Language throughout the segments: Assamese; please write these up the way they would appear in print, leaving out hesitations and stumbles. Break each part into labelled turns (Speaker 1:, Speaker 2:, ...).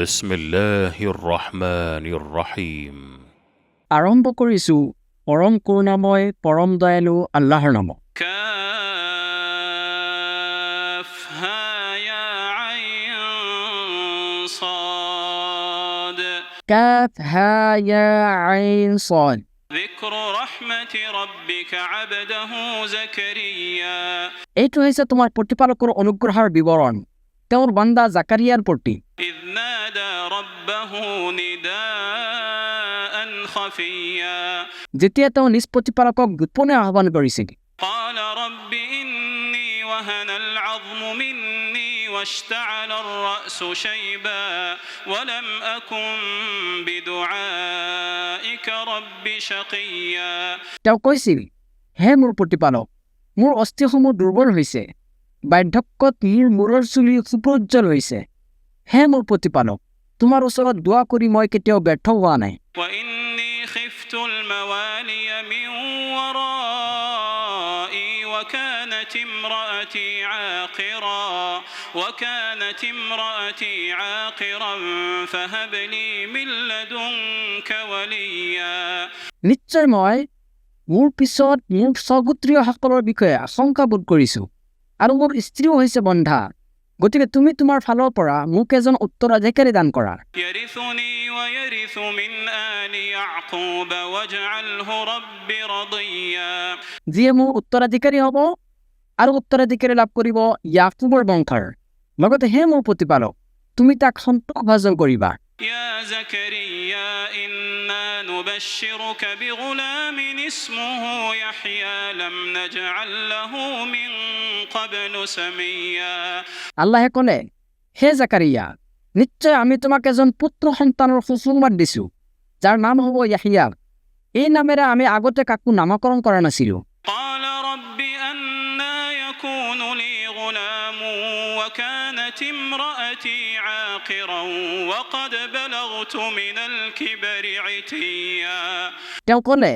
Speaker 1: بسم الله الرحمن الرحيم
Speaker 2: আৰম্ভ কৰিছো পৰম কৰুণাময় পৰম দয়ালু আল্লাহৰ নামত।
Speaker 3: كافها يا عين صاد
Speaker 2: কাফ হা ইয়া আইন صاد
Speaker 3: ذكر رحمة ربك عبده زكريا
Speaker 2: এইটো হৈছে তোমাৰ প্ৰতিপালকৰ অনুগ্ৰহৰ বিৱৰণ তেওঁৰ বান্দা জাকাৰিয়াৰ প্ৰতি।
Speaker 3: إذ نادى ربه نداء خفيا
Speaker 2: যেতিয়া তেওঁ নিজ প্ৰতিপালকক গোপনে আহ্বান কৰিছিল।
Speaker 3: قال رب إني وهن العظم مني واشتعل الرأس شيبا ولم أكن بدعائك رب شقيا
Speaker 2: তেওঁ কৈছিল, হে মোৰ প্ৰতিপালক, মোৰ অস্থিসমূহ দুৰ্বল হৈছে, বাৰ্ধক্যত মোৰ মূৰৰ চুলি সুপ্ৰজ্জ্বল হৈছে। হে মোৰ প্ৰতিপালক, তোমাৰ ওচৰত দোৱা কৰি মই কেতিয়াও ব্যৰ্থ হোৱা নাই।
Speaker 3: وإني خفت الموالي من ورائي وكانت امرأتي عاقرا فهب لي من لدنك وليا
Speaker 2: নিশ্চয় মই মোৰ পিছত মোৰ স্বগোত্ৰীয়সকলৰ বিষয়ে আশংকা বোধ কৰিছোঁ আৰু মোৰ স্ত্ৰীও হৈছে বন্ধা, গতিকে তুমি তোমাৰ ফালৰ পৰা মোক এজন উত্তৰাধিকাৰী দান কৰা।
Speaker 3: يرثني ويرث من آل يعقوب واجعله رب رضيا
Speaker 2: যিয়ে মোৰ উত্তৰাধিকাৰী হ'ব আৰু উত্তৰাধিকাৰী লাভ কৰিব ইয়াকুবৰ বংশৰ। লগতে হে মোৰ প্ৰতিপালক, তুমি তাক সন্তোষভাজন কৰিবা।
Speaker 3: يا زكريا إنا نبشرك بغلام اسمه يحيى لم نجعل له من قبل سميا
Speaker 2: আল্লাহে ক'লে, হে জাকাৰিয়া, নিশ্চয় আমি তোমাক এজন পুত্ৰ সন্তানৰ সুসংবাদ দিছোঁ, যাৰ নাম হ'ব ইয়াহিয়া। এই নামেৰে আমি আগতে কাকো নামকৰণ কৰা নাছিলোঁ।
Speaker 3: قال رب أنا يكون لي غلام وكانت امرأتي عاقرا وقد بلغت من الكبر عتيا
Speaker 2: তেওঁ ক'লে,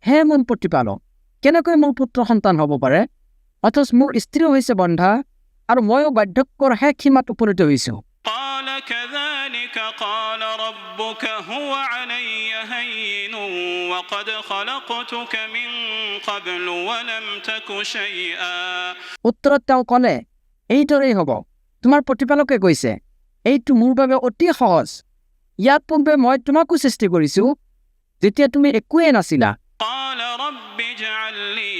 Speaker 2: হে মোৰ প্ৰতিপালক, কেনেকৈ মোৰ পুত্ৰ সন্তান হ'ব পাৰে, অথচ মোৰ স্ত্ৰীও হৈছে বন্ধা আৰু ময়ো বাৰ্ধক্যৰ শেষ সীমাত উপনীত হৈছোঁ।
Speaker 3: قال كذلك قال ربك هو علي هين وقد خلقتك من قبل ولم تك شيئا
Speaker 2: উত্তৰত তেওঁ ক'লে, এইদৰেই হ'ব, তোমাৰ প্ৰতিপালকে কৈছে, এইটো মোৰ বাবে অতি সহজ। ইয়াত পূৰ্বে মই তোমাকো সৃষ্টি কৰিছোঁ, যেতিয়া তুমি একোৱেই নাছিলা।
Speaker 3: قال رب اجعل لي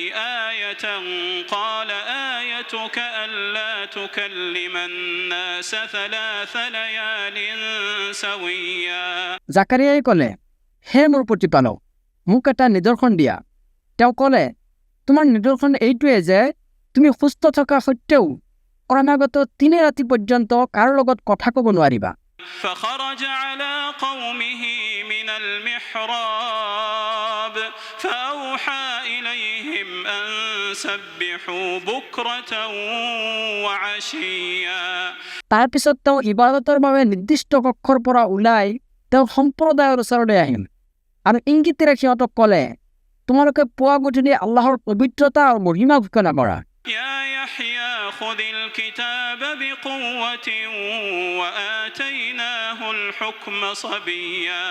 Speaker 3: آية قال آيتك ألا تكلم الناس 3 ليال سويا
Speaker 2: জাকাৰিয়াই ক'লে, হে মোৰ প্ৰতিপালক, মোক এটা নিদৰ্শন দিয়া। তেওঁ ক'লে, তোমাৰ নিদৰ্শন এইটোৱে যে তুমি সুস্থ থকা সত্ত্বেও ক্ৰমাগত 3 ৰাতি পৰ্যন্ত কাৰো লগত কথা ক'ব নোৱাৰিবা।
Speaker 3: فخرج على قومه من المحراب فأوحى إليهم أن سبحوا بكرة وعشيا
Speaker 2: তাৰপিছত তেওঁ ইবাদতৰ বাবে নিৰ্দিষ্ট কক্ষৰ পৰা ওলাই তেওঁ সম্প্ৰদায়ৰ ওচৰলৈ আহিল আৰু ইংগিতেৰে সিহঁতক ক'লে, তোমালোকে পুৱা গধূলি আল্লাহৰ পবিত্ৰতা আৰু মহিমা ঘোষণা কৰা।
Speaker 3: يا يحيى خذ الكتاب بقوة وآتيناه الحكم صبيا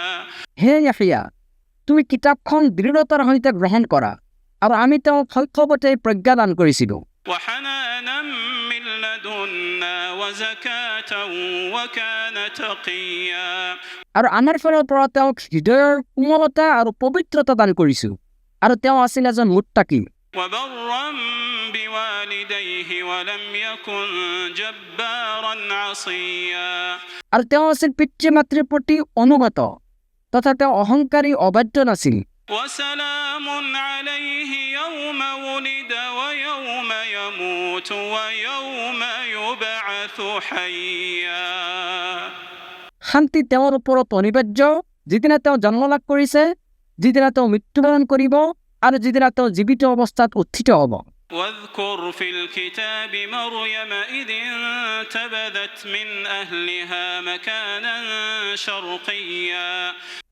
Speaker 2: হে ইয়াহিয়া, তুমি কিতাপখন দৃঢ়তাৰ সৈতে গ্ৰহণ কৰা আৰু আমি তেওঁক শৈশৱতে প্ৰজ্ঞা দান কৰিছিলোঁ।
Speaker 3: وحنانا من لدنا وزكاة وكان تقيا
Speaker 2: আৰু আমাৰ ফালৰ পৰা তেওঁক হৃদয়ৰ কোমলতা আৰু পবিত্ৰতা দান কৰিছোঁ আৰু তেওঁ আছিল এজন মুত্তাকি।
Speaker 3: وبرا بوالديه ولم يكن جبارا عصيا
Speaker 2: আৰু তেওঁ আছিল পিতৃ মাতৃৰ প্ৰতি অনুগত তথা তেওঁ অহংকাৰী অবাধ্য নাছিল।
Speaker 3: وسلام عليه يوم ولد ويوم يموت ويوم يبعث حيا
Speaker 2: শান্তি তেওঁৰ ওপৰত অনিবাৰ্য, যিদিনা তেওঁ জন্ম লাভ কৰিছে, যিদিনা তেওঁ মৃত্যুবৰণ কৰিব আৰু যিদিনা তেওঁ জীৱিত অৱস্থাত উত্থিত হ'ব।
Speaker 3: واذكر في الكتاب مريم إذ انتبذت من أهلها مكانا شرقيا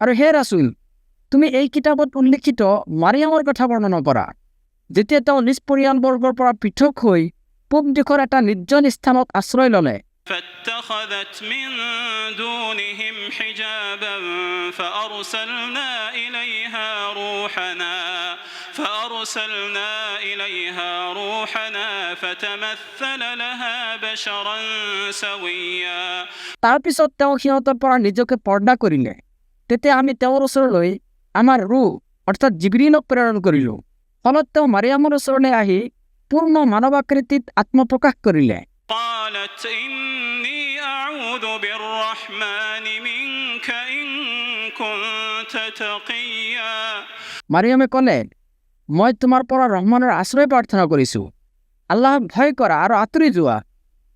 Speaker 2: আৰু হে ৰাছুল, তুমি এই কিতাপত উল্লেখিত মাৰিয়ামৰ কথা বৰ্ণনা কৰা, যেতিয়া তেওঁ নিজ পৰিয়ালবৰ্গৰ পৰা পৃথক হৈ পূব দিশৰ এটা নিৰ্জন স্থানত আশ্ৰয় ল'লে।
Speaker 3: فاتخذت من دونهم حجابا فأرسلنا إليها روحنا فتمثل لها بشرا سويا
Speaker 2: তাৰ পিছত তেওঁ সিহঁতৰ পৰা নিজকে পৰ্দা কৰিলে তেতিয়া আমি তেওঁৰ ওচৰলৈ আমাৰ ৰুহ অৰ্থাৎ জিবৰিলক প্ৰেৰণ কৰিলোঁ ফলত তেওঁ মাৰিয়ামৰ ওচৰলৈ আহি পূৰ্ণ মানৱাকৃতিত আত্মপ্ৰকাশ কৰিলে
Speaker 3: قالت إني أعوذ بالرحمن منك إن كنت تقيا
Speaker 2: মাৰিয়ামে ক'লে মই তোমাৰ পৰা ৰহমানৰ আশ্ৰয় প্ৰাৰ্থনা কৰিছোঁ আল্লাহক ভয় কৰা আৰু আঁতৰি যোৱা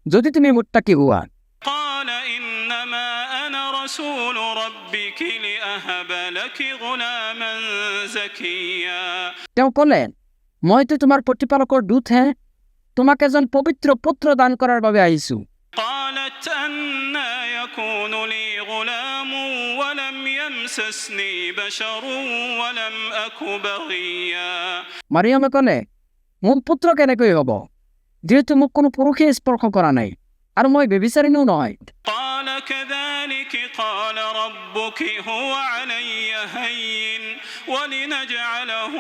Speaker 2: যদি তুমি মুত্তাকি হোৱা
Speaker 3: قال إنما أنا رسول ربك لأهب لك غلاما زكيا
Speaker 2: তেওঁ ক'লে মইতো তোমাৰ প্ৰতিপালকৰ দূতহে তোমাক এজন পবিত্ৰ পুত্ৰ দান কৰাৰ বাবে আহিছোঁ
Speaker 3: قالت أنى يكون لي غلام ولم يمسسني بشر ولم أك بغيا
Speaker 2: মাৰিয়ামে ক'লে মোৰ পুত্ৰ কেনেকৈ হ'ব যিহেতু মোক কোনো পুৰুষে স্পৰ্শ কৰা নাই আৰু মই ব্যভিচাৰিণীও নহয়
Speaker 3: قال كذلك قال ربك هو علي هين ولنجعله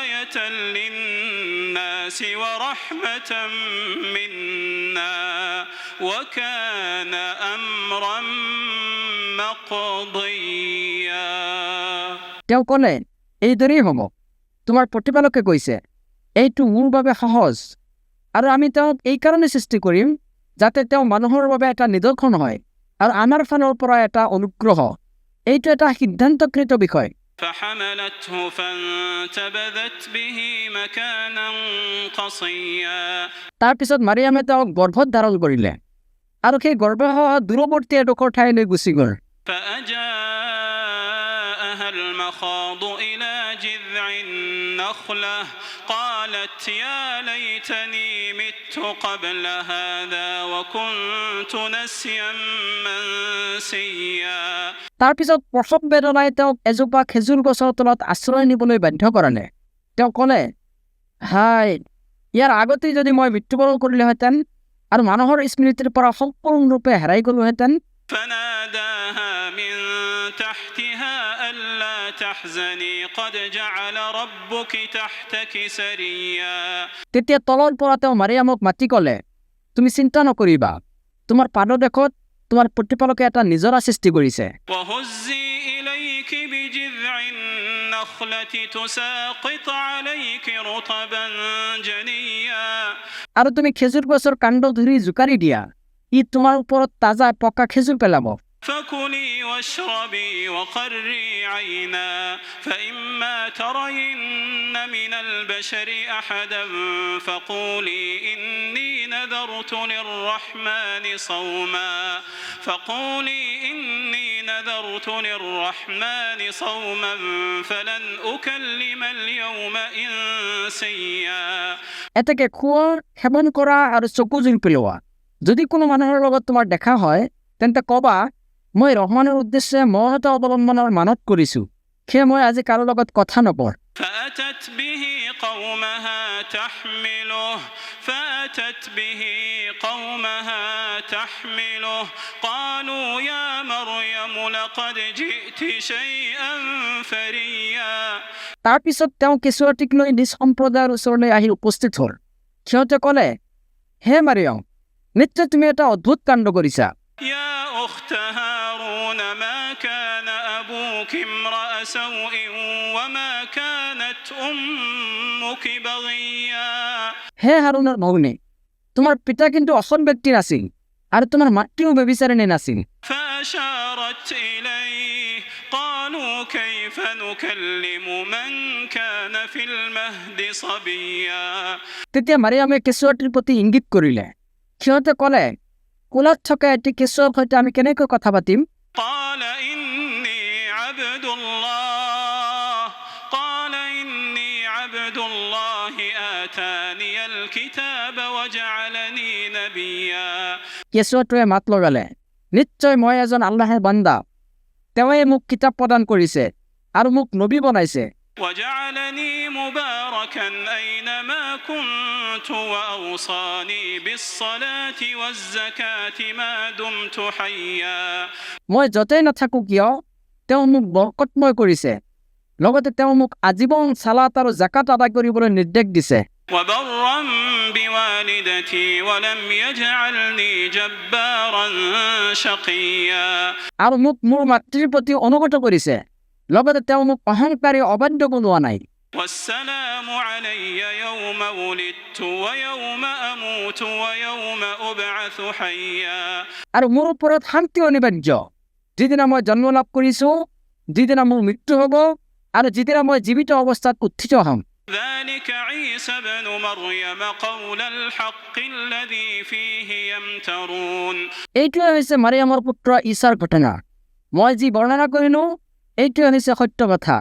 Speaker 3: آية للناس ورحمة منا وكان أمرا مقضيا
Speaker 2: তেওঁ ক'লে এইদৰেই হ'ব তোমাৰ প্ৰতিপালকে কৈছে এইটো মোৰ বাবে সহজ আৰু আমি তেওঁক এই কাৰণে সৃষ্টি কৰিম যাতে তেওঁ মানুহৰ বাবে এটা নিদৰ্শন হয় আৰু আমাৰ ফালৰ পৰা এটা অনুগ্ৰহ এইটো এটা সিদ্ধান্তকৃত বিষয়
Speaker 3: فحملته فانتبذت به مكانا قصيا
Speaker 2: তাৰ পিছত মাৰিয়ামে তেওঁক গৰ্ভত ধাৰণ কৰিলে আৰু সেই গৰ্ভত দূৰৱৰ্তী এডোখৰ ঠাইলৈ গুচি গ'ল
Speaker 3: فأجاءها المخاض إلى جذع النخلة قالت يا ليتني مت قبل هذا وكنت نسيا منسيا
Speaker 2: তাৰ পিছত প্ৰসৱ বেদনাই তেওঁক এজোপা খেজুৰ গছৰ তলত আশ্ৰয় নিবলৈ বাধ্য কৰালে তেওঁ ক'লে হাই ইয়াৰ আগতেই যদি মই মৃত্যুবৰণ কৰিলোহেঁতেন আৰু মানুহৰ স্মৃতিৰ পৰা সম্পূৰ্ণৰূপে হেৰাই গ'লোহেঁতেন
Speaker 3: فناداها من تحتها ألا تحزني قد جعل ربك تحتك سريا
Speaker 2: তেতিয়া তলৰ পৰা তেওঁ মাৰিয়ামক মাতি ক'লে তুমি চিন্তা নকৰিবা তোমাৰ পাদদেশত তোমাৰ প্ৰতিপালকে এটা নিজৰা সৃষ্টি কৰিছে
Speaker 3: وهزي إليك بجذع النخلة تساقط عليك رطبا جنيا
Speaker 2: আৰু তুমি খেজুৰ গছৰ কাণ্ড ধৰি জোকাৰি দিয়া ই তোমাৰ ওপৰত তাজা পকা খেজুৰ পেলাব
Speaker 3: فكلي واشربي وقري عينا فإما ترين من البشر أحدا فقولي إني نذرت للرحمن صوما فلن أكلم اليوم إنسيا
Speaker 2: এটাকে খোৱা সেৱন কৰা আৰু চকু জুই পেলোৱা যদি কোনো মানুহৰ লগত তোমাৰ দেখা হয় তেন্তে ক'বা মই ৰহমানৰ উদ্দেশ্যে মৌনতা অৱলম্বনৰ মানত কৰিছোঁ সেয়ে মই আজি কাৰো লগত কথা নকওঁ
Speaker 3: فأتت به قومها تحمله قالوا يا مريم لقد جئت شيئا فريا
Speaker 2: তাৰ পিছত তেওঁ কেঁচুৱাটিক লৈ নিজ সম্প্ৰদায়ৰ ওচৰলৈ আহি উপস্থিত হ'ল সিহঁতে ক'লে হে মাৰিয়াম নিশ্চয় তুমি এটা অদ্ভুত কাণ্ড কৰিছা
Speaker 3: يا أخت هارون ما كان أبوك امرأ سوء وما كانت أمك بغيا
Speaker 2: হে হাৰুণৰ ভগ্নী তোমাৰ পিতা কিন্তু অসৎ ব্যক্তি নাছিল আৰু তোমাৰ মাতৃও ব্যভিচাৰিণী নাছিল
Speaker 3: فأشارت إليه قالوا كيف نكلم من كان في المهد صبيا
Speaker 2: তেতিয়া মাৰিয়ামে কেঁচুৱাটিৰ প্ৰতি ইংগিত কৰিলে সিহঁতে ক'লে কোলাত থকা এটি কেঁচুৱাৰ সৈতে আমি কেনেকৈ কথা পাতিম
Speaker 3: قال إني عبد الله آتاني الكتاب وجعلني نبيا
Speaker 2: কেঁচুৱাটোৱে মাত লগালে নিশ্চয় মই এজন আল্লাহৰ বান্দা তেওঁৱে মোক কিতাপ প্ৰদান কৰিছে আৰু মোক নবী বনাইছে
Speaker 3: وجعلني مباركا أينما كنت وأوصاني بالصلاة والزكاة ما دمت حيا
Speaker 2: মই য'তেই নাথাকোঁ কিয় তেওঁ মোক বৰকতময় কৰিছে লগতে তেওঁ মোক আজীৱন সালাত আৰু জাকাত আদায় কৰিবলৈ নিৰ্দেশ দিছে
Speaker 3: وبرا بوالدتي ولم يجعلني جبارا شقيا
Speaker 2: আৰু মোক মোৰ মাতৃৰ প্ৰতি অনুগত কৰিছে লগতে তেওঁ মোক অহংকাৰী অবাধ্য বনোৱা নাই
Speaker 3: والسلام علي يوم ولدت ويوم أموت ويوم أبعث حيا
Speaker 2: আৰু মোৰ ওপৰত শান্তি অনিবাৰ্য যিদিনা মই জন্ম লাভ কৰিছোঁ যিদিনা মোৰ মৃত্যু হ'ব আৰু যিদিনা মই জীৱিত অৱস্থাত উত্থিত হ'ম
Speaker 3: ذلك عيسى ابن مريم قول الحق الذي فيه يمترون
Speaker 2: এইটোৱে হৈছে মাৰিয়ামৰ পুত্ৰ ঈশাৰ ঘটনা মই যি বৰ্ণনা কৰিলোঁ এইটোৱে হৈছে সত্য কথা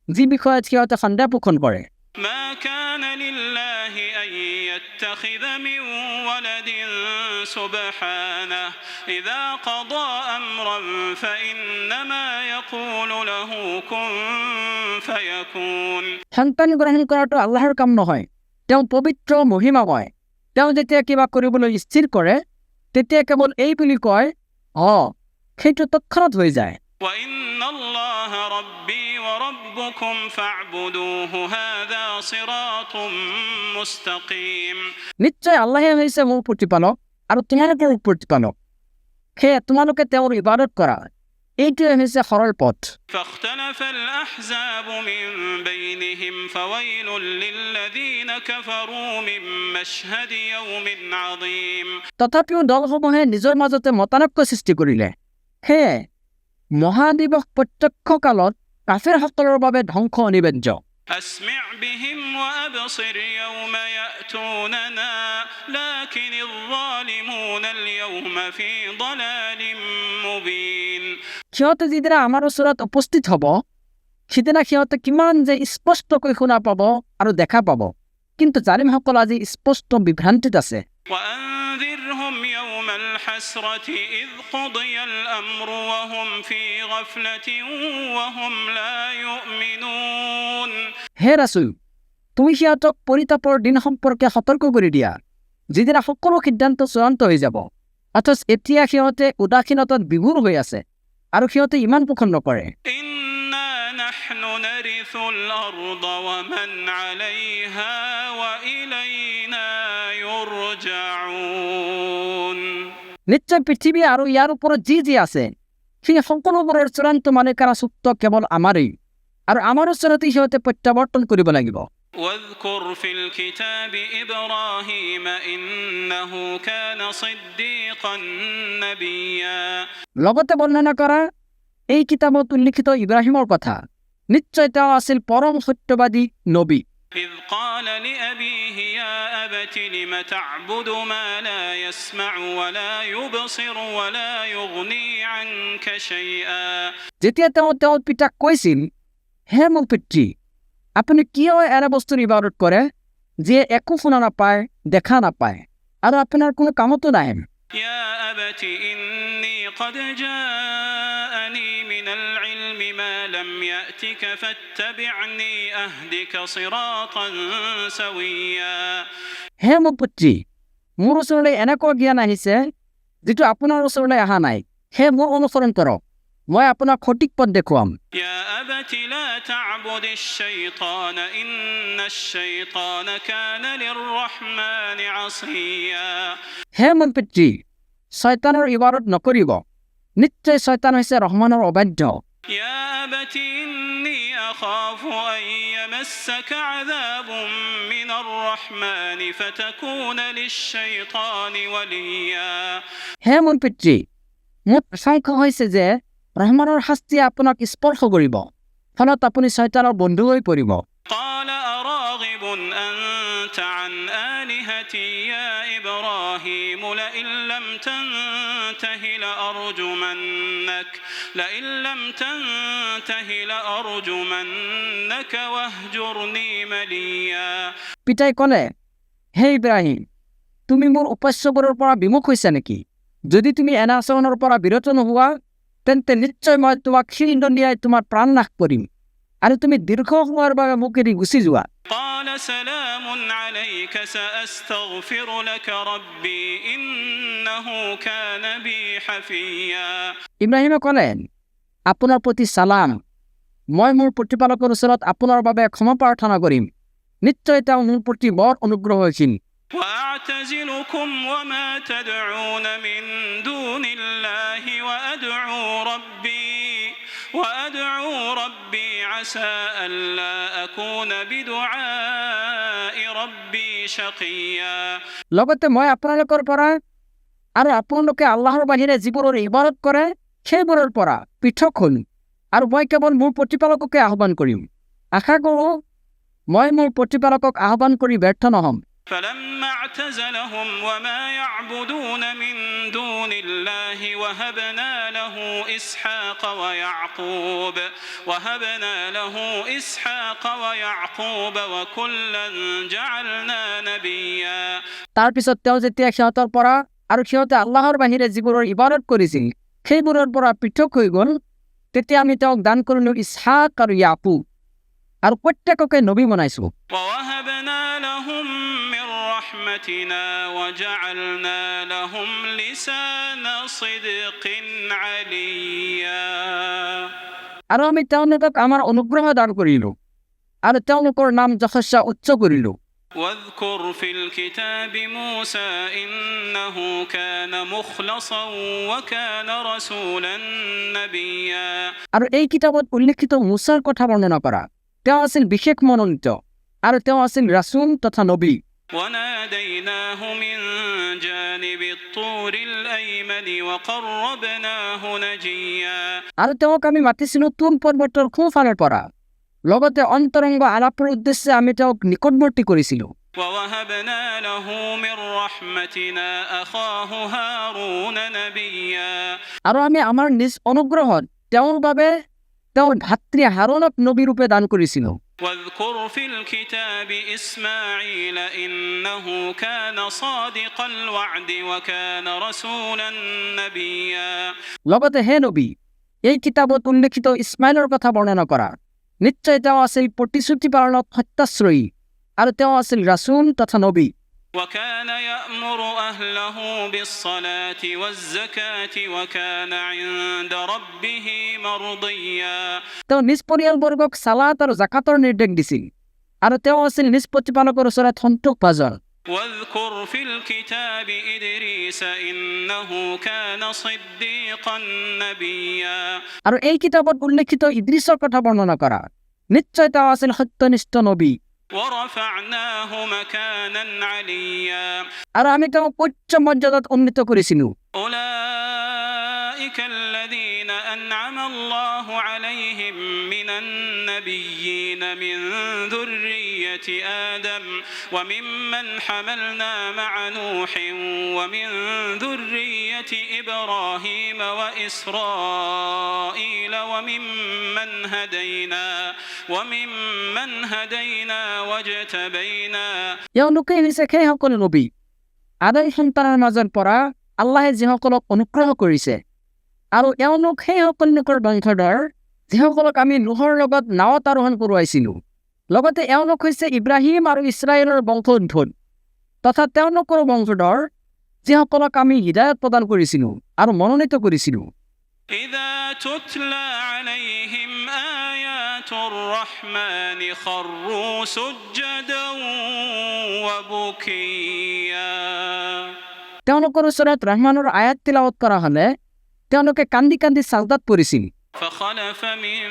Speaker 2: যি বিষয়ত সিহঁতে সন্দেহ পোষণ কৰে
Speaker 3: ما كان لله أن يتخذ من ولد سبحانه إذا قضى أمرا فإنما يقول له كن فيكون
Speaker 2: সন্তান গ্ৰহণ কৰাটো আল্লাহৰ কাম নহয় তেওঁ পবিত্ৰ মহিমাময় তেওঁ যেতিয়া কিবা কৰিবলৈ স্থিৰ কৰে তেতিয়া কেৱল এই বুলি কয় সেইটো তৎক্ষণাত হৈ যায়
Speaker 3: وإن الله ربي وربكم فاعبدوه هذا صراط مستقيم
Speaker 2: নিশ্চয় আল্লাহে হৈছে মোৰ প্ৰতিপালক আৰু তোমালোকৰ প্ৰতিপালক সেয়ে তোমালোকে তেওঁৰ ইবাদত কৰা এইটোৱে হৈছে সৰল পথ
Speaker 3: فاختلف الأحزاب من بينهم فويل للذين كفروا من مشهد يوم عظيم
Speaker 2: তথাপিও দলসমূহে নিজৰ মাজতে মতানৈক্য সৃষ্টি কৰিলে সেয়ে মহাদিবস প্ৰত্যক্ষ কালত কাফিৰসকলৰ বাবে ধ্বংস অনিবাৰ্য
Speaker 3: أسمع بهم وأبصر يوم يأتوننا لكن الظالمون اليوم في ضلال مبين
Speaker 2: সিহঁতে যিদিনা আমাৰ ওচৰত উপস্থিত হ'ব সিদিনা সিহঁতে কিমান যে স্পষ্টকৈ শুনা পাব আৰু দেখা পাব কিন্তু জালিমসকল আজি স্পষ্ট বিভ্ৰান্তিত আছে
Speaker 3: وأنذرهم يوم الحسرة إذ قضي الأمر وهم في غفلة وهم لا يؤمنون
Speaker 2: হে ৰাছুল তুমি সিহঁতক পৰিতাপৰ দিন সম্পৰ্কে সতৰ্ক কৰি দিয়া যিদিনা সকলো সিদ্ধান্ত চূড়ান্ত হৈ যাব অথচ এতিয়া সিহঁতে উদাসীনতাত বিভোৰ হৈ আছে আৰু সিহঁতে ইমান পোষণ নকৰে
Speaker 3: إنا نحن نرث الأرض ومن عليها وإلينا يرجعون
Speaker 2: নিশ্চয় পৃথিৱী আৰু ইয়াৰ ওপৰত যি আছে সেই সকলোবোৰৰ চূড়ান্ত মালিকানা চুক্ত কেৱল আমাৰেই আৰু আমাৰ ওচৰতে সিহঁতে প্ৰত্যাৱৰ্তন কৰিব লাগিব
Speaker 3: واذكر في الكتاب إبراهيم إنه كان صديقا نبيا
Speaker 2: লগতে বৰ্ণনা কৰা এই কিতাপত উল্লিখিত ইব্ৰাহিমৰ কথা নিশ্চয় তেওঁ আছিল পৰম সত্যবাদী নবী
Speaker 3: إذ قال لأبيه يا أبت لم تعبد ما لا يسمع ولا يبصر ولا يغني عنك شيئا
Speaker 2: যেতিয়া তেওঁ পিতাক কৈছিল হে মোৰ পিতৃ আপুনি কিয় এনে বস্তুৰ ইবাদত কৰে যিয়ে একো শুনা নাপায় দেখা নাপায় আৰু আপোনাৰ কোনো কামতো নাহে
Speaker 3: يا أبت إني قد جاءني من العلم ما لم يأتك فاتبعني أهدك صراطا سويا
Speaker 2: হে মোৰ পুত্ৰী মোৰ ওচৰলৈ এনেকুৱা জ্ঞান আহিছে যিটো আপোনাৰ ওচৰলৈ অহা নাই হে মোৰ অনুসৰণ কৰক মই আপোনাক সঠিক পথ দেখুৱাম
Speaker 3: يا أبت لا تعبد الشيطان إن الشيطان كان للرحمن عصيا
Speaker 2: হে মোৰ পিতৃ শয়তানৰ ইবাদত নকৰিব নিশ্চয় শয়তান হৈছে ৰহমানৰ অবাধ্য
Speaker 3: يا أبت إني أخاف أن يمسك عذاب من الرحمن فتكون للشيطان وليا
Speaker 2: হে মোৰ পিতৃ মোৰ আশংকা হৈছে যে ৰহমানৰ শাস্তিয়ে আপোনাক স্পৰ্শ কৰিব ফলত আপুনি শয়তানৰ বন্ধু হৈ পৰিব
Speaker 3: قال أراغب أنت عن آلهتي يا إبراهيم لئن لم تنته لأرجمنك واهجرني مليا
Speaker 2: পিতাই ক'লে হে ইব্ৰাহিম তুমি মোৰ উপাস্যবোৰৰ পৰা বিমুখ হৈছা নেকি যদি তুমি এনে আচৰণৰ পৰা বিৰত নোহোৱা তেন্তে নিশ্চয় মই তোমাক শিৰদণ্ডিয়াই তোমাৰ প্ৰাণ নাশ কৰিম আৰু তুমি দীৰ্ঘ সময়ৰ বাবে মোক এৰি গুচি যোৱা।
Speaker 3: قال سلام عليك سأستغفر لك ربي إنه كان بي حفيا
Speaker 2: ইব্ৰাহিমে ক'লে, আপোনাৰ প্ৰতি চালাম, মই মোৰ প্ৰতিপালকৰ ওচৰত আপোনাৰ বাবে ক্ষমা প্ৰাৰ্থনা কৰিম, নিশ্চয় তেওঁ মোৰ প্ৰতি বৰ অনুগ্ৰহশীল।
Speaker 3: وأعتزلكم وما تدعون من دون الله وأدعو ربي عسى ألا أكون بدعاء ربي شقيا
Speaker 2: লগতে মই আপোনালোকৰ পৰা আৰু আপোনালোকে আল্লাহৰ বাহিৰে যিবোৰৰ ইবাদত কৰে সেইবোৰৰ পৰা পৃথক হ'ম, আৰু মই কেৱল মোৰ প্ৰতিপালককে আহ্বান কৰিম। আশা কৰোঁ মই মোৰ প্ৰতিপালকক আহ্বান কৰি ব্যৰ্থ নহ'ম।
Speaker 3: فلما اعتزلهم وما يعبدون من دون الله وهبنا له إسحاق ويعقوب وكلا جعلنا نبيا
Speaker 2: তাৰপিছত তেওঁ যেতিয়া সিহঁতৰ পৰা আৰু সিহঁতে আল্লাহৰ বাহিৰে যিবোৰৰ ইবাদত কৰিছিল সেইবোৰৰ পৰা পৃথক হৈ গ'ল, তেতিয়া আমি তেওঁক দান কৰিলোঁ ইছহাক আৰু ইয়াকুব, আৰু প্ৰত্যেককে নবী বনাইছোঁ।
Speaker 3: ووهبنا لهم من رحمتنا وجعلنا لهم لسان صدق عليا
Speaker 2: আৰু আমি তেওঁলোকক আমাৰ অনুগ্ৰহ দান কৰিলোঁ আৰু তেওঁলোকৰ নাম যথেষ্ট উচ্চ কৰিলোঁ।
Speaker 3: واذكر في الكتاب موسى إنه كان مخلصا وكان رسولا نبيا
Speaker 2: আৰু এই কিতাপত উল্লেখিত মুছাৰ কথা বৰ্ণনা কৰা, তেওঁ আছিল বিশেষ মনোনীত আৰু তেওঁ আছিল ৰাসূল তথা নবী।
Speaker 3: وناديناه من جانب الطور الأيمن وقربناه نجيا
Speaker 2: আৰু তেওঁক আমি মাতিছিলোঁ তুৰ পৰ্বতৰ সোঁফালৰ পৰা, লগতে অন্তৰংগ আলাপৰ উদ্দেশ্যে আমি তেওঁক নিকটৱৰ্তী কৰিছিলোঁ।
Speaker 3: ووهبنا له من رحمتنا أخاه هارون نبيا
Speaker 2: আৰু আমি আমাৰ নিজ অনুগ্ৰহত তেওঁৰ বাবে তেওঁৰ ভাতৃ হাৰুনক নবী ৰূপে দান কৰিছিলোঁ।
Speaker 3: واذكر في الكتاب إسماعيل إنه كان صادق الوعد وكان رسولا نبيا
Speaker 2: লগতে হে নবী, এই কিতাপত উল্লেখিত ইছমাইলৰ কথা বৰ্ণনা কৰা, নিশ্চয় তেওঁ আছিল প্ৰতিশ্ৰুতি পালনত সত্যাশ্ৰয়ী আৰু তেওঁ আছিল ৰাসূল তথা নবী।
Speaker 3: وكان يأمر أهله بالصلاة والزكاة وكان عند ربه مرضيا
Speaker 2: তেওঁ নিজ পৰিয়ালবৰ্গক সালাত আৰু জাকাতৰ নিৰ্দেশ দিছিল আৰু তেওঁ আছিল নিজ প্ৰতিপালকৰ ওচৰত সন্তোষভাজন।
Speaker 3: واذكر في الكتاب إدريس إنه كان صديقا نبيا
Speaker 2: আৰু এই কিতাপত উল্লেখিত ইদ্ৰিছৰ কথা বৰ্ণনা কৰা, নিশ্চয় তেওঁ আছিল সত্যনিষ্ঠ নবী।
Speaker 3: ورفعناه مكانا عليا
Speaker 2: আৰু আমি তেওঁক উচ্চ মৰ্যাদাত উন্নীত কৰিছিলোঁ।
Speaker 3: أولئك الذين أنعم الله عليهم من النبيين من ذرية آدم وممن حملنا مع نوح ومن ذرية إبراهيم وإسرائيل وممن هدينا واجتبينا
Speaker 2: এওঁলোকে হৈছে সেইসকল নবী আদম সন্তানৰ মাজৰ পৰা আল্লাহে যিসকলক অনুগ্ৰহ কৰিছে, আৰু এওঁলোক সেইসকল লোকৰ বংশধৰ যিসকলক আমি নুহৰ লগত নাৱত আৰোহণ কৰোৱাইছিলোঁ। লগতে এওঁলোক হৈছে ইব্ৰাহিম আৰু ইছৰাইলৰ বংশোদ্ভূত তথা তেওঁলোকৰ বংশধৰ যিসকলক আমি হিদায়ত প্ৰদান কৰিছিলোঁ আৰু মনোনীত কৰিছিলোঁ।
Speaker 3: إذا تتلى عليهم آيات الرحمن خروا سجدا وبكيا
Speaker 2: তেওঁলোকৰ ওচৰত ৰহমানৰ আয়াত তিলাৱত কৰা হ'লে তেওঁলোকে কান্দি কান্দি সাজদাত পৰিছিল।
Speaker 3: فخلف من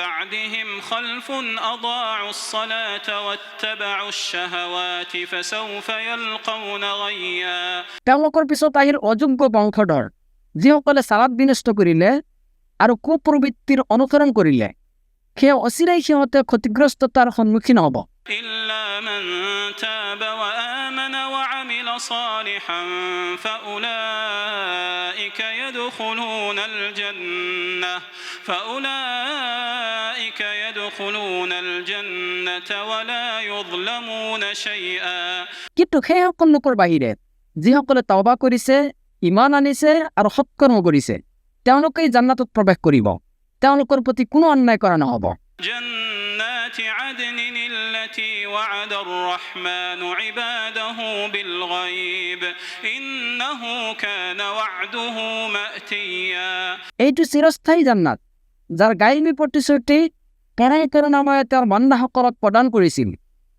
Speaker 3: بعدهم خلف أضاعوا الصلاة واتبعوا الشهوات فسوف يلقون غيا
Speaker 2: তেওঁলোকৰ পিছত আহিল অযোগ্য বংশধৰ যিসকলে সালাত বিনষ্ট কৰিলে আৰু কুপ্ৰবৃত্তিৰ অনুসৰণ কৰিলে, সেয়া অচিৰেই সিহঁতে ক্ষতিগ্ৰস্ততাৰ সন্মুখীন হ'ব।
Speaker 3: إلا من تاب وآمن وعمل صالحا فأولئك يدخلون الجنة ولا يظلمون شيئا
Speaker 2: কিন্তু সেইসকল লোকৰ বাহিৰে যিসকলে তওবা কৰিছে, ইমান আনিছে আৰু সৎকৰ্ম কৰিছে, তেওঁলোকেই জান্নাতত প্ৰৱেশ কৰিব, তেওঁলোকৰ প্ৰতি কোনো অন্যায় কৰা নহ'ব।
Speaker 3: جنات عدن التي وعد الرحمن عباده بالغيب إنه كان وعده مأتيا
Speaker 2: এইটো চিৰস্থায়ী জান্নাত যাৰ গাইমী প্ৰতিশ্ৰুতি পৰায়ণাময়ে তেওঁৰ বান্দাসকলক প্ৰদান কৰিছিল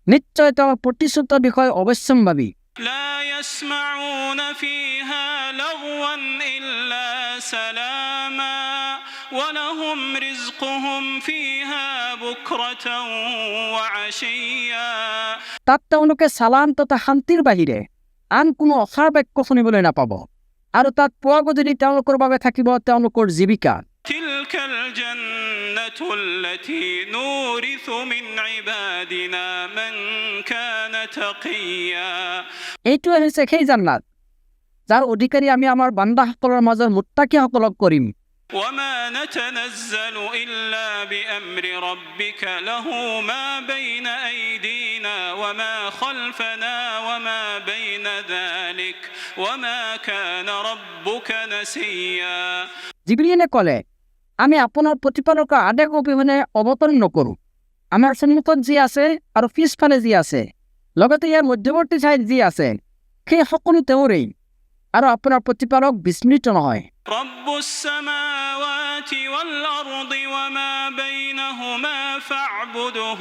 Speaker 2: নিশ্চয় তেওঁৰ প্ৰতিশ্ৰুত বিষয় অৱশ্যম্ভাৱী
Speaker 3: لا يسمعون فيها لغوا إلا سلاما ولهم رزقهم فيها بكرة وعشيا
Speaker 2: তাত তেওঁলোকে চালাম তথা শান্তিৰ বাহিৰে আন কোনো অসাৰ বাক্য শুনিবলৈ নাপাব আৰু তাত পোৱা গধূলি তেওঁলোকৰ বাবে থাকিব তেওঁলোকৰ জীৱিকা
Speaker 3: تلك الجنة التي نورث من عبادنا من كان تقيا
Speaker 2: এইটোৱে হৈছে সেই জান্নাত যাৰ অধিকাৰী আমি আমাৰ বান্দাসকলৰ মাজৰ মুত্তাকিসকলক কৰিম
Speaker 3: وما نتنزل إلا بأمر ربك له ما بين أيدينا وما خلفنا وما بين ذلك وما كان ربك نسيا
Speaker 2: জিবৰিলে ক'লে আমি আপোনাৰ প্ৰতিপালকৰ আদেশ অবিহনে অৱতৰণ নকৰোঁ আমাৰ সন্মুখত যি আছে আৰু পিছফালে যি আছে লগতে ইয়াৰ মধ্যৱৰ্তী ঠাইত যি আছে সেই সকলো তেওঁৰেই আৰু আপোনাৰ প্ৰতিপালক বিস্মৃত নহয়
Speaker 3: رب السماوات والأرض وما بينهما فاعبده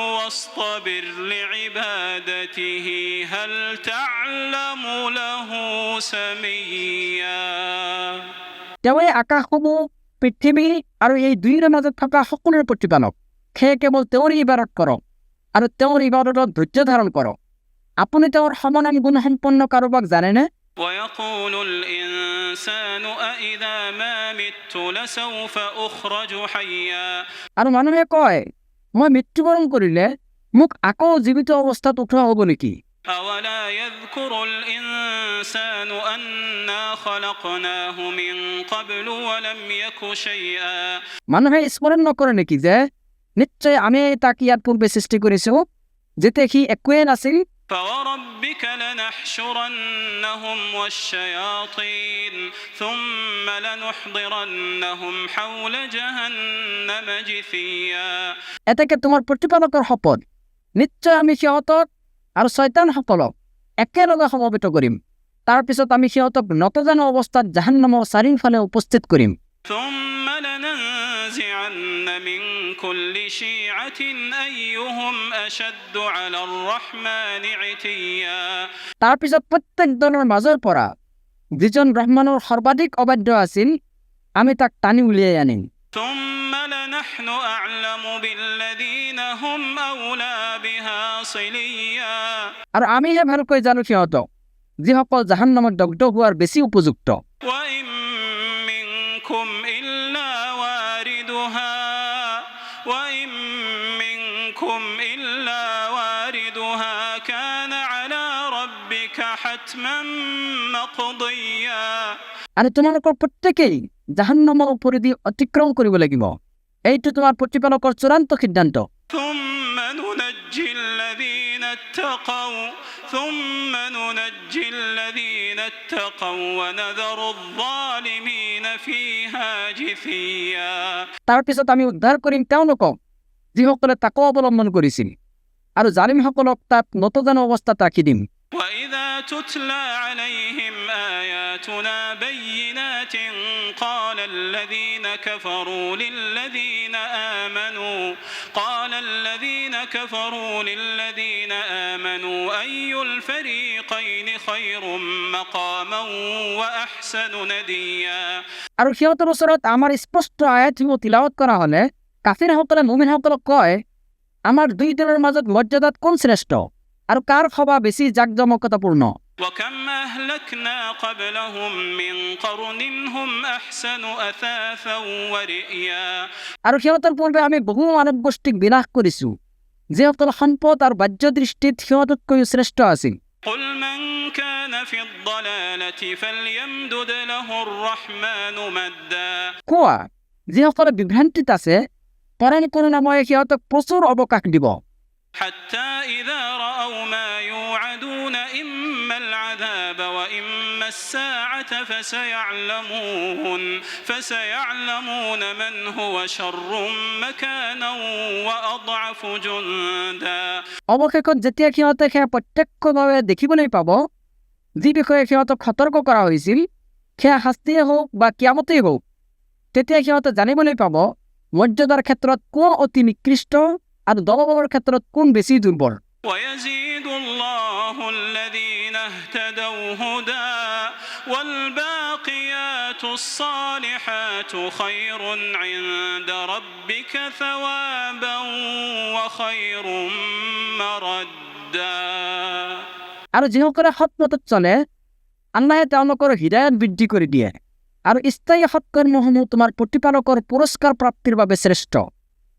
Speaker 3: واصطبر لعبادته هل تعلم له سميا
Speaker 2: তেওঁৱে আকাশসমূহ পৃথিৱী আৰু এই দুয়োৰে মাজত থকা সকলোৰে প্ৰতিপালক সেয়ে কেৱল তেওঁৰে ইবাদত কৰক আৰু তেওঁৰ ইবাদতত ধৈৰ্য ধাৰণ কৰক আপুনি তেওঁৰ সমান গুণ সম্পন্ন কাৰোবাক জানেনে
Speaker 3: ويقول الإنسان أإذا ما مت لسوف أخرج حيا
Speaker 2: আৰু মানুহে কয় মই মৃত্যুবৰণ কৰিলে মোক আকৌ জীৱিত অৱস্থাত উঠোৱা হ'ব নেকি
Speaker 3: أولا يذكر الإنسان أنا خلقناه من قبل ولم يك شيئا
Speaker 2: মানুহে স্মৰণ নকৰে নেকি যে নিশ্চয় আমি তাক ইয়াৰ পূৰ্বে সৃষ্টি কৰিছোঁ যেতিয়া সি একোৱেই নাছিল
Speaker 3: فوربك لنحشرنهم والشياطين ثم لنحضرنهم حول جهنم جثيا
Speaker 2: এতেকে তোমাৰ প্ৰতিপালকৰ শপত নিশ্চয় আমি সিহঁতক আৰু শয়তানসকলক একেলগে সমবেত কৰিম তাৰপিছত আমি সিহঁতক নতজানো অৱস্থাত জাহান্নামৰ চাৰিওফালে উপস্থিত কৰিম
Speaker 3: ثم لننزعن من كل شيعة أيهم أشد على الرحمن عتيا
Speaker 2: তাৰপিছত প্ৰত্যেক দলৰ মাজৰ পৰা যিজন ব্ৰাহ্মণৰ সৰ্বাধিক অবাধ্য আছিল আমি তাক টানি উলিয়াই আনিম
Speaker 3: ثم لنحن أعلم بالذين هم أولى بها صليا
Speaker 2: আৰু আমিহে ভালকৈ জানো সিহঁতক যিসকল জাহান্নামত দগ্ধ হোৱাৰ বেছি উপযুক্ত
Speaker 3: وإن منكم إلا واردها وإن منكم إلا واردها كان على ربك حتما مقضيا
Speaker 2: আৰু তোমালোকৰ প্ৰত্যেকেই জাহান্নামৰ ওপৰেদি অতিক্ৰম কৰিব লাগিব এইটো তোমাৰ প্ৰতিপালকৰ চূড়ান্ত সিদ্ধান্ত
Speaker 3: ثم ننجي الذين اتقوا ونذر الظالمين فيها جثيا
Speaker 2: তাৰপিছত আমি উদ্ধাৰ কৰিম তেওঁলোকক যিসকলে তাকৱা অৱলম্বন কৰিছিল আৰু জালিমসকলক তাত নতজানো অৱস্থাত ৰাখি দিম
Speaker 3: وإذا تتلى عليهم آياتنا بينات قال الذين كفروا للذين آمنوا أي الفريقين خير مقاما وأحسن نديا
Speaker 2: আৰু সিহঁতৰ ওচৰত আমাৰ স্পষ্ট আয়াতসমূহ তিলাৱত কৰা হ'লে কাফিৰসকলে মুমিনসকলক কয় আমাৰ দুই দলৰ মাজত মৰ্যাদাত কোন শ্ৰেষ্ঠ আৰু কাৰ সভা বেছি জাকজমকতাপূৰ্ণ
Speaker 3: وكم أهلكنا قبلهم من قرن هم أحسن أثاثا ورئيا
Speaker 2: আৰু সিহঁতৰ পূৰ্বে আমি বহু মানৱ গোষ্ঠীক বিনাশ কৰিছোঁ যিসকল সম্পদ আৰু বাহ্য দৃষ্টিত সিহঁততকৈও শ্ৰেষ্ঠ আছিল
Speaker 3: قل من كان في الضلالة فليمدد له الرحمن مدا
Speaker 2: কোৱা যিসকলে বিভ্ৰান্তিত আছে পৰাণাময়ে সিহঁতক প্ৰচুৰ অৱকাশ দিব
Speaker 3: حتى إذا رأوا ما يوعدون إما العذاب وإما الساعة الساعة فسيعلمون من هو شر مكانا وأضعف جندا
Speaker 2: অৱশেষত যেতিয়া সিহঁতে সেয়া প্ৰত্যক্ষভাৱে দেখিবলৈ পাব, যি বিষয়ে সিহঁতক সতৰ্ক কৰা হৈছিল, সেয়া শাস্তিয়ে হওক বা কিয়ামতেই হওক, তেতিয়া সিহঁতে জানিবলৈ পাব মৰ্যাদাৰ ক্ষেত্ৰত কোন অতি নিকৃষ্ট আৰু দলবলৰ ক্ষেত্ৰত কোন বেছি দুৰ্বল।
Speaker 3: ويزيد الله الذين اهتدوا هدى والباقيات الصالحات خير عند ربك ثوابا وخير مردا
Speaker 2: আৰু যিসকলে সৎপথত চলে, আল্লাহে তেওঁলোকৰ হৃদায়ত বৃদ্ধি কৰি দিয়ে, আৰু স্থায়ী সৎকৰ্মসমূহ তোমাৰ প্ৰতিপালকৰ পুৰস্কাৰ প্ৰাপ্তিৰ বাবে শ্ৰেষ্ঠ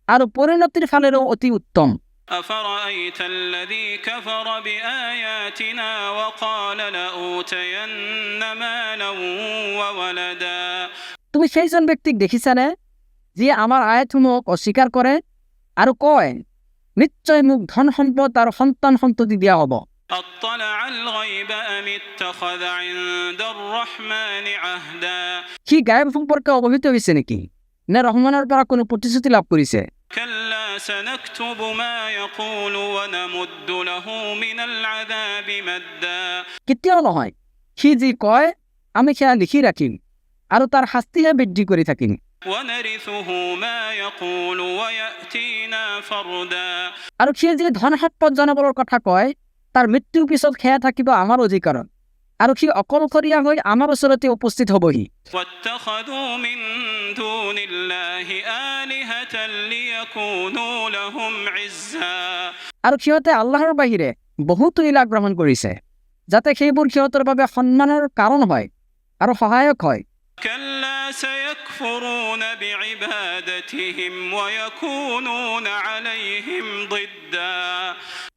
Speaker 2: আৰু পৰিণতিৰ ফালেও অতি উত্তম।
Speaker 3: أفرأيت الذي كفر بآياتنا وقال لأوتين مالا وولدا
Speaker 2: তুমি সেইজন ব্যক্তিক দেখিছানে যিয়ে আমাৰ আয়াতসমূহক অস্বীকাৰ কৰে আৰু কয়, নিশ্চয় মোক ধন সম্পদ আৰু সন্তান সন্ততি দিয়া হ'ব।
Speaker 3: أطلع الغيب أم اتخذ عند الرحمن عهدا
Speaker 2: সি গায়ব সম্পৰ্কে অৱহিত হৈছে নেকি, নে ৰহমানৰ পৰা কোনো প্ৰতিশ্ৰুতি লাভ কৰিছে?
Speaker 3: كلا سنكتب ما يقول ونمد له من العذاب مدا
Speaker 2: কেতিয়াও নহয়, সি যি কয় আমি সেয়া লিখি ৰাখিম আৰু তাৰ শাস্তিহে বৃদ্ধি কৰি থাকিম।
Speaker 3: ونرثه ما يقول ويأتينا فردا
Speaker 2: আৰু সি যি ধন সম্পদ জনাবৰ কথা কয়, তাৰ মৃত্যুৰ পিছত সেয়া থাকিব আমাৰ অধিকাৰত, আৰু সি অকলশৰীয়া হৈ আমাৰ ওচৰতে উপস্থিত হ'বহি।
Speaker 3: واتخذوا من دون الله آلهة ليكونوا لهم عزا
Speaker 2: আৰু সিহঁতে আল্লাহৰ বাহিৰে বহুতো ইলাহ গ্ৰহণ কৰিছে, যাতে সেইবোৰ সিহঁতৰ বাবে সন্মানৰ কাৰণ হয় আৰু সহায়ক হয়।
Speaker 3: كلا سيكفرون بعبادتهم ويكونون عليهم ضدا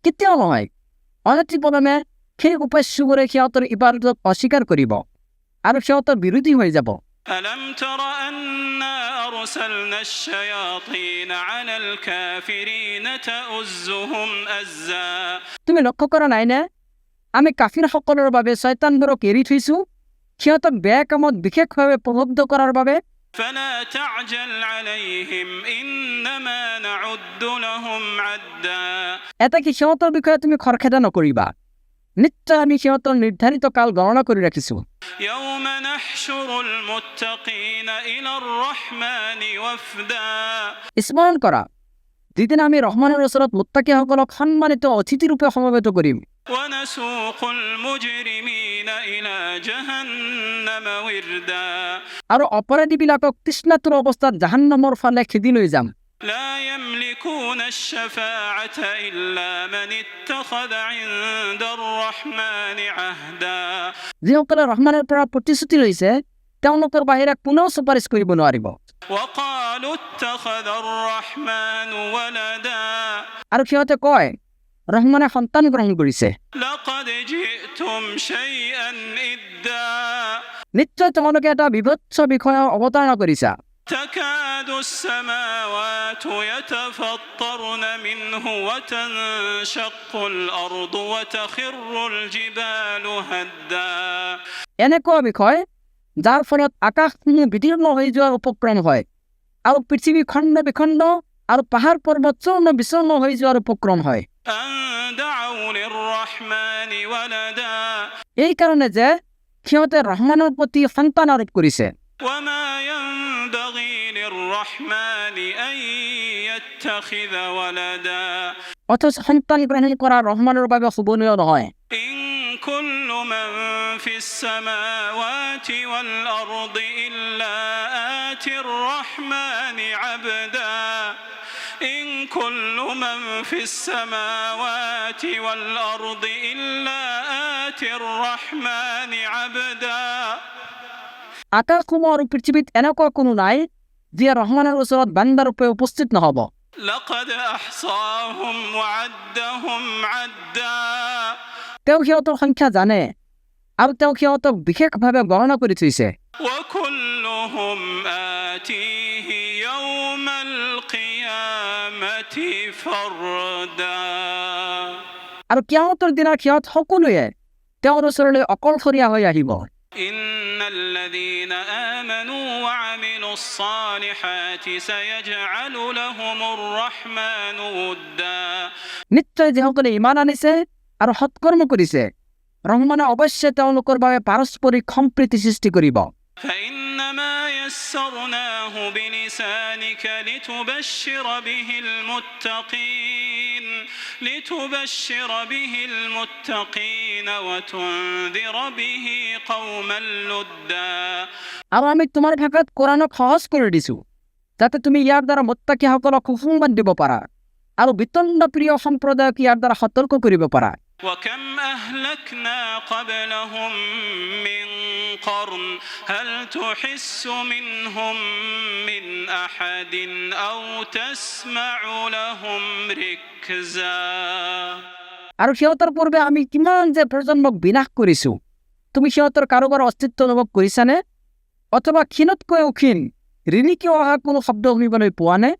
Speaker 2: কেতিয়াও নহয়, অনতিপলমে সেই উপাস্যবোৰে সিহঁতৰ ইবাদতক অস্বীকাৰ কৰিব আৰু সিহঁতৰ বিৰোধী হৈ যাব।
Speaker 3: ألم تر أنا أرسلنا الشياطين على الكافرين تؤزهم أزا
Speaker 2: তুমি লক্ষ্য কৰা নাইনে, আমি কাফিৰসকলৰ বাবে শয়তানবোৰক এৰি থৈছো, সিহঁতক বেয়া কামত বিশেষভাৱে প্ৰলুব্ধ কৰাৰ বাবে।
Speaker 3: فلا تعجل عليهم إنما نعد لهم عدا
Speaker 2: এটা কি সিহঁতৰ বিষয়ে তুমি খৰখেদা নকৰিবা, নিশ্চয় আমি সিহঁতৰ নিৰ্ধাৰিত কাল গণনা কৰি ৰাখিছো।
Speaker 3: يوم نحشر المتقين إلى الرحمن وفدا
Speaker 2: স্মৰণ কৰা, যিদিনা আমি ৰহমানৰ ওচৰত মুত্তাকিসকলক সন্মানিত অতিথিৰূপে সমবেত কৰিম।
Speaker 3: ونسوق المجرمين إلى جهنم وردا
Speaker 2: আৰু অপৰাধীবিলাকক তৃষ্ণাতুৰ অৱস্থাত জাহান্নামৰ ফালে খেদি লৈ যাম।
Speaker 3: لا يملكون الشفاعة إلا من اتخذ عند الرحمن عهدا
Speaker 2: যিসকলে ৰহমানৰ পৰা প্ৰতিশ্ৰুতি লৈছে, তেওঁলোকৰ বাহিৰে কোনেও চুপাৰিচ কৰিব নোৱাৰিব।
Speaker 3: وقالوا اتخذ الرحمن ولدا
Speaker 2: আৰু সিহঁতে কয়, ৰহমানে সন্তান গ্ৰহণ কৰিছে।
Speaker 3: لقد جئتم شيئا إدا
Speaker 2: নিশ্চয় তোমালোকে এটা বিভৎস বিষয়ৰ অৱতাৰণা কৰিছা।
Speaker 3: تكاد السماوات يتفطرن منه وتنشق الأرض وتخر الجبال هدا
Speaker 2: এনেকুৱা বিষয় যাৰ ফলত আকাশসমূহ বিদীৰ্ণ হৈ যোৱাৰ উপক্ৰম হয়, আৰু পৃথিৱী খণ্ড বিখণ্ড আৰু পাহাৰ পৰ্বত চূৰ্ণ বিচূৰ্ণ হৈ যোৱাৰ উপক্ৰম হয়।
Speaker 3: أن دعوا للرحمن ولدا
Speaker 2: এই কাৰণে যে সিহঁতে ৰহমানৰ প্ৰতি সন্তান আৰোপ কৰিছে।
Speaker 3: وما ينبغي للرحمن أن يتخذ ولدا
Speaker 2: অথচ সন্তান গ্ৰহণ কৰা ৰহমানৰ বাবে শোভনীয় নহয়।
Speaker 3: إن كل من في السماوات والأرض إلا آتي الرحمن عبدا إن كل من في السماوات والأرض إلا آتي الرحمن عبدا
Speaker 2: আকাশসমূহ আৰু পৃথিৱীত এনেকুৱা কোনো নাই যিয়ে ৰহমানৰ ওচৰত বান্দাৰূপে উপস্থিত নহ'ব।
Speaker 3: لقد أحصاهم وعدهم عدا
Speaker 2: তেওঁ সিহঁতৰ সংখ্যা জানে আৰু তেওঁ সিহঁতক বিশেষভাৱে গণনা কৰি থৈছে।
Speaker 3: وكلهم آتيه يوم القيامة فردا
Speaker 2: আৰু কিয়ামতৰ দিনা সিহঁত সকলোৱে তেওঁৰ ওচৰলৈ অকলশৰীয়া হৈ আহিব।
Speaker 3: إن الذين آمنوا وعملوا الصالحات سيجعل لهم الرحمن ودا
Speaker 2: নিশ্চয় যিসকলে ইমান আনিছে আৰু সৎকৰ্ম কৰিছে ৰহমানে অৱশ্যে তেওঁলোকৰ বাবে পাৰস্পৰিক সম্প্ৰীতি সৃষ্টি কৰিব।
Speaker 3: فإنما يسرناه بلسانك لتبشر به المتقين وتنذر به قوما لدا
Speaker 2: আৰু আমি তোমাৰ ভাষাত কোৰাণক সহজ কৰি দিছো যাতে তুমি ইয়াৰ দ্বাৰা মুত্তাকিসকলক সুসংবাদ দিব পাৰা আৰু বিতণ্ড প্ৰিয় সম্প্ৰদায়ক ইয়াৰ দ্বাৰা সতৰ্ক কৰিব পাৰা।
Speaker 3: وكم أهلكنا قبلهم من قرن هل تحس منهم من أحد أو تسمع لهم ركزا
Speaker 2: আৰু সিহঁতৰ পূৰ্বে আমি কিমান যে প্ৰজন্মক বিনাশ কৰিছো, তুমি সিহঁতৰ কাৰোবাৰ অস্তিত্ব অনুভৱ কৰিছানে? অথবা ক্ষীণতকৈ ক্ষীণ ৰিণিকি অহা কোনো শব্দ শুনিবলৈ পোৱা নে?